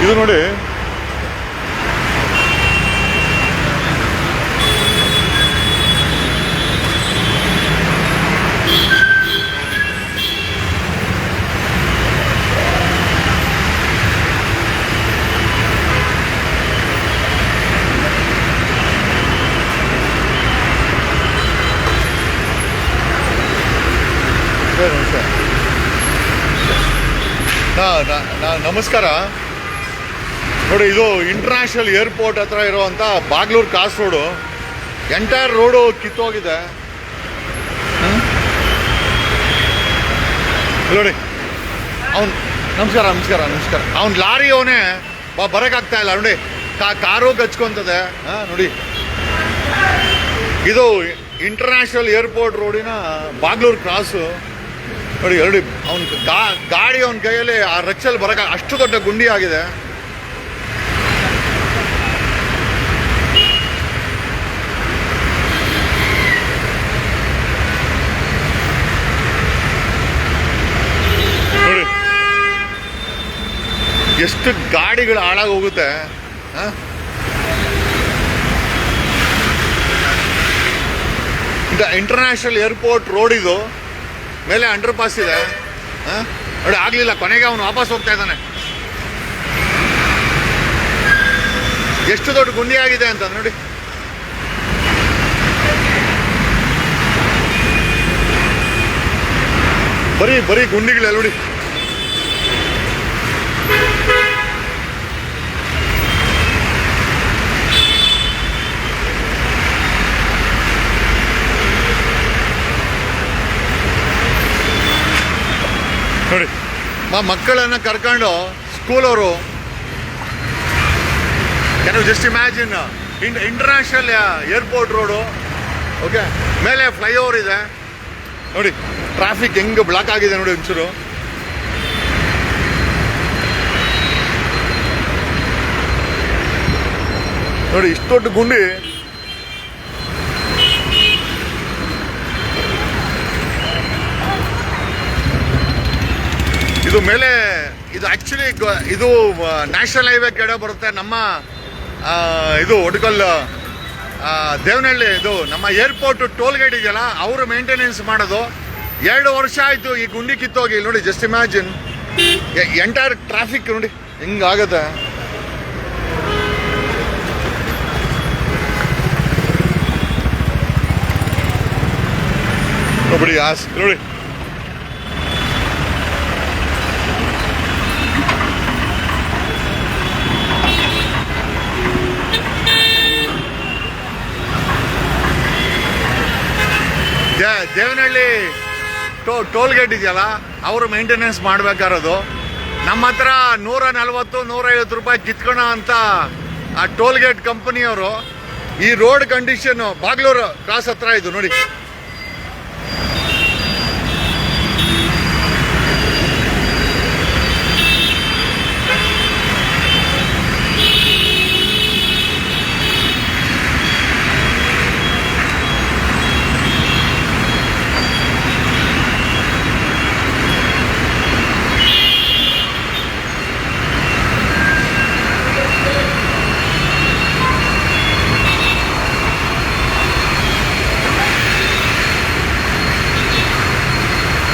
ಇದು ನೋಡಿ, ನಮಸ್ಕಾರ. ನೋಡಿ, ಇದು ಇಂಟರ್ನ್ಯಾಷನಲ್ ಏರ್ಪೋರ್ಟ್ ಹತ್ರ ಇರುವಂಥ Bagalur cross road. Entire road ಕಿತ್ತೋಗಿದೆ ನೋಡಿ. ಅವ್ನು ನಮಸ್ಕಾರ ನಮಸ್ಕಾರ ನಮಸ್ಕಾರ ಅವ್ನು ಲಾರಿ ಅವನೇ ಬರೋಕ್ಕಾಗ್ತಾ ಇಲ್ಲ ನೋಡಿ. ಕಾರು ಗಚ್ಕೊಂತದೆ ನೋಡಿ. ಇದು ಇಂಟರ್ನ್ಯಾಷನಲ್ ಏರ್ಪೋರ್ಟ್ ರೋಡಿನ ಬಾಗ್ಲೂರು ಕ್ರಾಸು ನೋಡಿ. ಎರಡು ಅವನ ಗಾಡಿ ಅವನ ಕೈಯಲ್ಲಿ ಆ ರಚ್ಚಲ್ಲಿ ಬರೋಕೆ ಅಷ್ಟು ದೊಡ್ಡ ಗುಂಡಿ ಆಗಿದೆ. ನೋಡಿ ಎಷ್ಟು ಗಾಡಿಗಳು ಹಾಳಾಗಿ ಹೋಗುತ್ತೆ. ಇಂಟರ್ನ್ಯಾಷನಲ್ ಏರ್ಪೋರ್ಟ್ ರೋಡ್ ಇದು. ಮೇಲೆ ಅಂಡರ್ ಪಾಸ್ ಇದೆ ನೋಡಿ. ಆಗ್ಲಿಲ್ಲ, ಕೊನೆಗೆ ಅವನು ವಾಪಸ್ ಹೋಗ್ತಾ ಇದ್ದಾನೆ. ಎಷ್ಟು ದೊಡ್ಡ ಗುಂಡಿ ಆಗಿದೆ ಅಂತ ನೋಡಿ. ಬರೀ ಗುಂಡಿಗಳೆಲ್ಲ ನೋಡಿ. ನೋಡಿ, ಮಕ್ಕಳನ್ನು ಕರ್ಕೊಂಡು ಸ್ಕೂಲವರು, can you just imagine international airport road. Okay, ಮೇಲೆ ಫ್ಲೈಓವರ್ ಇದೆ ನೋಡಿ. ಟ್ರಾಫಿಕ್ ಹೆಂಗೆ ಬ್ಲಾಕ್ ಆಗಿದೆ ನೋಡಿ ಒಂಚೂರು. ನೋಡಿ ಇಷ್ಟು ದೊಡ್ಡ ಗುಂಡಿ. ಇದು ಮೇಲೆ ಇದು ಆಕ್ಚುಲಿ ಇದು ನ್ಯಾಷನಲ್ ಹೈವೇ ಕಡೆ ಬರುತ್ತೆ. ನಮ್ಮ ಇದು ಒಡಕಲ್ ದೇವನಹಳ್ಳಿ ಇದು ನಮ್ಮ ಏರ್ಪೋರ್ಟ್ ಟೋಲ್ ಗೇಟ್ ಇದೆಯಲ್ಲ, ಅವರು ಮೇಂಟೆನೆನ್ಸ್ ಮಾಡೋದು. 2 ವರ್ಷ ಆಯ್ತು ಈ ಗುಂಡಿ ಕಿತ್ತೋಗಿ ನೋಡಿ. ಜಸ್ಟ್ ಇಮ್ಯಾಜಿನ್ ಎಂಟೈರ್ ಟ್ರಾಫಿಕ್ ನೋಡಿ ಹಿಂಗಾಗತ್ತೆ. ನೋಡಿ ದೇವನಹಳ್ಳಿ ಟೋಲ್ ಗೇಟ್ ಇದೆಯಲ್ಲ, ಅವರು ಮೇಂಟೆನೆನ್ಸ್ ಮಾಡ್ಬೇಕಾರೋದು. ನಮ್ಮ ಹತ್ರ 140-150 ರೂಪಾಯಿ ಕಿತ್ಕೊಳ ಅಂತ ಆ ಟೋಲ್ ಗೇಟ್ ಕಂಪನಿಯವರು. ಈ ರೋಡ್ ಕಂಡೀಷನ್ ಬಾಗ್ಲೂರು ಕ್ರಾಸ್ ಹತ್ರ ಇದು ನೋಡಿ.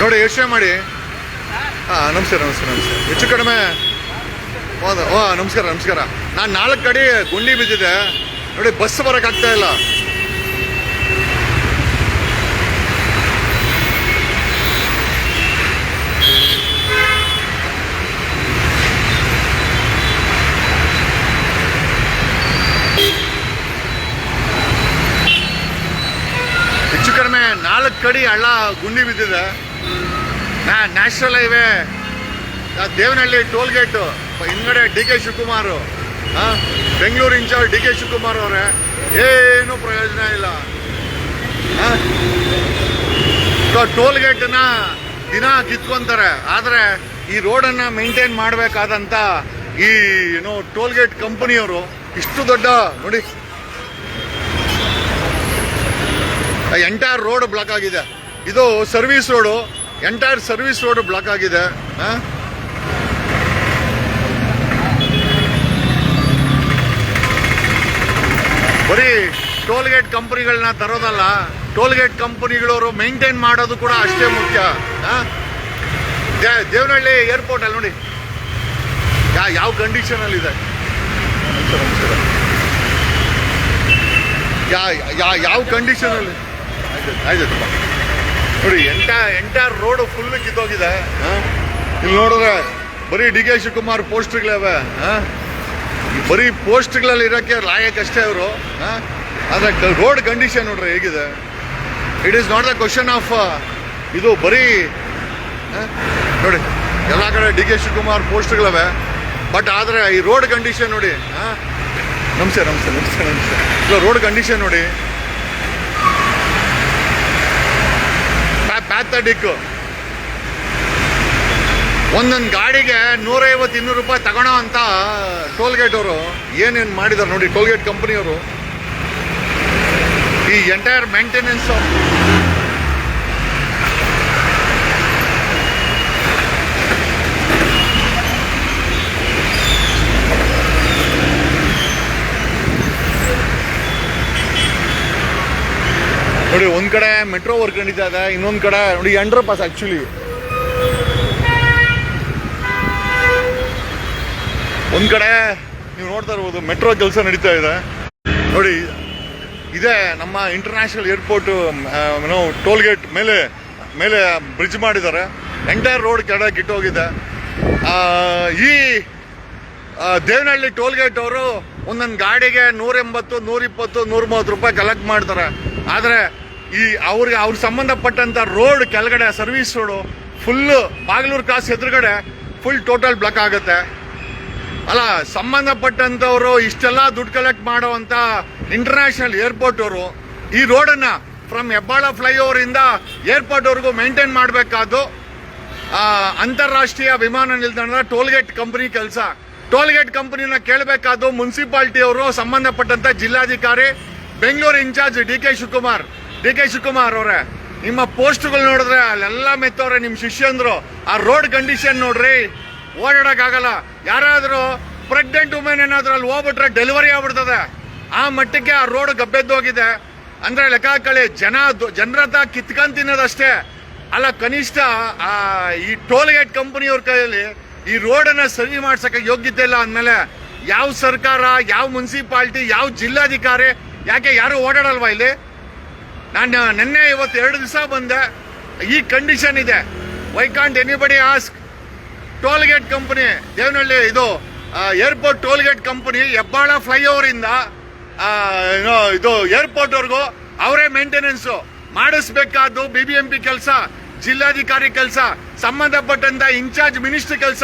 ನೋಡಿ, ಯೋಚನೆ ಮಾಡಿ. ನಮಸ್ಕಾರ ನಮಸ್ಕಾರ ನಮಸ್ಕಾರ. ಹೆಚ್ಚು ಕಡಿಮೆ ನಮಸ್ಕಾರ ನಮಸ್ಕಾರ. ನಾನು 4 ಕಡೆ ಗುಂಡಿ ಬಿದ್ದಿದೆ ನೋಡಿ. ಬಸ್ ಬರೋಕ್ಕಾಗ್ತಾ ಇಲ್ಲ. ಹೆಚ್ಚು ಕಡಿಮೆ 4 ಕಡೆ ಹಳ್ಳ ಗುಂಡಿ ಬಿದ್ದಿದೆ. National highway Devanahalli toll gate ಹಿಂದ್ಗಡೆ D K Shivakumar, Bengaluru incharge D K Shivakumar ಅವರೇ, ಏನು ಪ್ರಯೋಜನ ಇಲ್ಲ. ಟೋಲ್ ಗೇಟನ್ನ ದಿನ ಕಿತ್ಕೊಂತಾರೆ, ಆದರೆ ಈ ರೋಡನ್ನು ಮೇಂಟೈನ್ ಮಾಡಬೇಕಾದಂಥ ಈ ಟೋಲ್ ಗೇಟ್ ಕಂಪನಿಯವರು ಇಷ್ಟು ದೊಡ್ಡ ನೋಡಿ. ಎಂಟೈರ್ ರೋಡ್ ಬ್ಲಾಕ್ ಆಗಿದೆ. ಇದು service road, entire service road block ಆಗಿದೆ. ಟೋಲ್ ಗೇಟ್ ಕಂಪನಿಗಳನ್ನ ತರೋದಲ್ಲ, ಟೋಲ್ ಗೇಟ್ ಕಂಪನಿಗಳವರು ಮೇಂಟೈನ್ ಮಾಡೋದು ಕೂಡ ಅಷ್ಟೇ ಮುಖ್ಯ. ದೇವನಹಳ್ಳಿ ಏರ್ಪೋರ್ಟ್ ಅಲ್ಲಿ ನೋಡಿ ಯಾವ ಕಂಡೀಷನ್ ಅಲ್ಲಿ ಇದೆ, ಯಾವ ಕಂಡೀಷನ್ ಅಲ್ಲಿ ಆಯ್ತಪ್ಪ ನೋಡಿ. ಎಂಟೈರ್ ರೋಡ್ ಫುಲ್ ಕಿತ್ತೋಗಿದೆ. ಇಲ್ಲಿ ನೋಡಿದ್ರೆ ಬರೀ ಡಿ ಕೆ ಶಿವಕುಮಾರ್ ಪೋಸ್ಟ್ಗಳಿವೆ. ಬರೀ ಪೋಸ್ಟ್ಗಳಲ್ಲಿ ಇರೋಕ್ಕೆ ಲಾಯಕ್ಕಷ್ಟೇ ಅವರು. ಆದರೆ ರೋಡ್ ಕಂಡೀಷನ್ ನೋಡ್ರಿ ಹೇಗಿದೆ. It is not the question of ಇದು ಬರೀ ನೋಡಿ ಎಲ್ಲ ಕಡೆ ಡಿ ಕೆ ಶಿವಕುಮಾರ್ ಪೋಸ್ಟ್ಗಳಿವೆ, ಬಟ್ ಆದರೆ ಈ ರೋಡ್ ಕಂಡೀಷನ್ ನೋಡಿ. ನಮಸ್ತೆ ಇಲ್ಲ, ರೋಡ್ ಕಂಡೀಷನ್ ನೋಡಿ ಪ್ಯಾಥೆಟಿಕ್. ಒಂದೊಂದು ಗಾಡಿಗೆ 150-200 ರೂಪಾಯಿ ತಗೊಳ್ಳೋ ಅಂತ ಟೋಲ್ ಗೇಟ್ ಅವರು ಏನೇನು ಮಾಡಿದಾರೆ ನೋಡಿ. ಟೋಲ್ ಗೇಟ್ ಕಂಪನಿಯವರು ಈ ಎಂಟೈರ್ ಮೇಂಟೆನೆನ್ಸ್ ನೋಡಿ. ಒಂದ್ ಕಡೆ ಮೆಟ್ರೋ ವರ್ಕ್ ನಡೀತಾ ಇದೆ, ಇನ್ನೊಂದ್ ಕಡೆ ನೋಡಿ ಅಂಡರ್ ಪಾಸ್. ಆಕ್ಚುಲಿ ಒಂದ್ ಕಡೆ ನೀವು ನೋಡ್ತಾ ಇರ್ಬೋದು ಮೆಟ್ರೋ ಕೆಲಸ ನಡೀತಾ ಇದೆ ನೋಡಿ. ಇದೇ ನಮ್ಮ ಇಂಟರ್ನ್ಯಾಷನಲ್ ಏರ್ಪೋರ್ಟ್ ಟೋಲ್ ಗೇಟ್ ಮೇಲೆ ಬ್ರಿಡ್ಜ್ ಮಾಡಿದ್ದಾರೆ. ಎಂಟೈರ್ ರೋಡ್ ಕೆಳ ಕಿಟ್ಟೋಗಿದೆ. ಈ ದೇವನಹಳ್ಳಿ ಟೋಲ್ ಗೇಟ್ ಅವರು ಒಂದೊಂದು ಗಾಡಿಗೆ 180, 120, 130 ರೂಪಾಯಿ ಕಲೆಕ್ಟ್ ಮಾಡ್ತಾರೆ. ಆದರೆ ಅವ್ರಿಗೆ ಸಂಬಂಧಪಟ್ಟಂತ ರೋಡ್ ಕೆಳಗಡೆ service road full Bagalur cross ಎದುರುಗಡೆ ಫುಲ್ ಟೋಟಲ್ ಬ್ಲಾಕ್ ಆಗುತ್ತೆ. ಅಲ್ಲ, ಸಂಬಂಧಪಟ್ಟಂತವರು ಇಷ್ಟೆಲ್ಲ ದುಡ್ಡು ಕಲೆಕ್ಟ್ ಮಾಡುವಂತ ಇಂಟರ್ನ್ಯಾಷನಲ್ ಏರ್ಪೋರ್ಟ್ ಅವರು ಈ ರೋಡನ್ನ ಫ್ರಮ್ ಹೆಬ್ಬಾಳ ಫ್ಲೈಓವರ್ ಇಂದ ಏರ್ಪೋರ್ಟ್ ವರೆಗೂ ಮೇಂಟೈನ್ ಮಾಡಬೇಕಾದ್ದು ಅಂತಾರಾಷ್ಟ್ರೀಯ ವಿಮಾನ ನಿಲ್ದಾಣದ ಟೋಲ್ ಗೇಟ್ ಕಂಪನಿ ಕೆಲಸ. ಟೋಲ್ ಗೇಟ್ ಕಂಪನಿನ ಕೇಳಬೇಕಾದ್ದು ಮುನ್ಸಿಪಾಲಿಟಿ ಅವರು, ಸಂಬಂಧಪಟ್ಟಂತ ಜಿಲ್ಲಾಧಿಕಾರಿ, Bengaluru incharge D K Shivakumar ಅವರೇ. ನಿಮ್ಮ ಪೋಸ್ಟ್ಗಳು ನೋಡಿದ್ರೆ ಅಲ್ಲೆಲ್ಲ ಮೆತ್ತವ್ರೆ ನಿಮ್ಮ ಶಿಷ್ಯಂದ್ರು. ಆ ರೋಡ್ ಕಂಡೀಷನ್ ನೋಡ್ರಿ, ಓಡಾಡಕ್ಕಾಗಲ್ಲ. ಯಾರಾದ್ರೂ ಪ್ರೆಗ್ನೆಂಟ್ ವುಮೆನ್ ಏನಾದ್ರೂ ಅಲ್ಲಿ ಹೋಗ್ಬಿಟ್ರೆ ಡೆಲಿವರಿ ಆಗ್ಬಿಡ್ತದೆ. ಆ ಮಟ್ಟಕ್ಕೆ ಆ ರೋಡ್ ಗಬ್ಬೆದ್ದೋಗಿದೆ. ಅಂದ್ರೆ ಲೆಕ್ಕ ಹಾಕೊಳ್ಳಿ, ಜನರತ್ರ ಕಿತ್ಕೊಂಡ್ ತಿನ್ನೋದಷ್ಟೇ ಅಲ್ಲ, ಕನಿಷ್ಠ ಈ ಟೋಲ್ ಗೇಟ್ ಕಂಪನಿಯವ್ರ ಕೈಯಲ್ಲಿ ಈ ರೋಡ್ ಅನ್ನ ಸರಿ ಮಾಡ್ಸಕ್ಕೆ ಯೋಗ್ಯತೆ ಇಲ್ಲ ಅಂದ್ಮೇಲೆ ಯಾವ ಸರ್ಕಾರ, ಯಾವ ಮುನ್ಸಿಪಾಲಿಟಿ, ಯಾವ ಜಿಲ್ಲಾಧಿಕಾರಿ, ಯಾಕೆ ಯಾರು ಓಡಾಡಲ್ವಾ ಇಲ್ಲಿ? ನಾನು ನಿನ್ನೆ ಇವತ್ತು 2 ದಿವಸ ಬಂದೆ, ಈ ಕಂಡೀಷನ್ ಇದೆ. Why can't anybody ask toll gate company, Devanahalli ಇದು airport toll gate company Hebbal flyover ಇಂದ ಇದು ಏರ್ಪೋರ್ಟ್ ವರ್ಗೂ ಅವರೇ ಮೇಂಟೆನೆನ್ಸ್ ಮಾಡಿಸ್ಬೇಕಾದ್ದು BBMP ಕೆಲಸ, ಜಿಲ್ಲಾಧಿಕಾರಿ ಕೆಲಸ, ಸಂಬಂಧಪಟ್ಟಂತ ಇನ್ಚಾರ್ಜ್ ಮಿನಿಸ್ಟರ್ ಕೆಲಸ.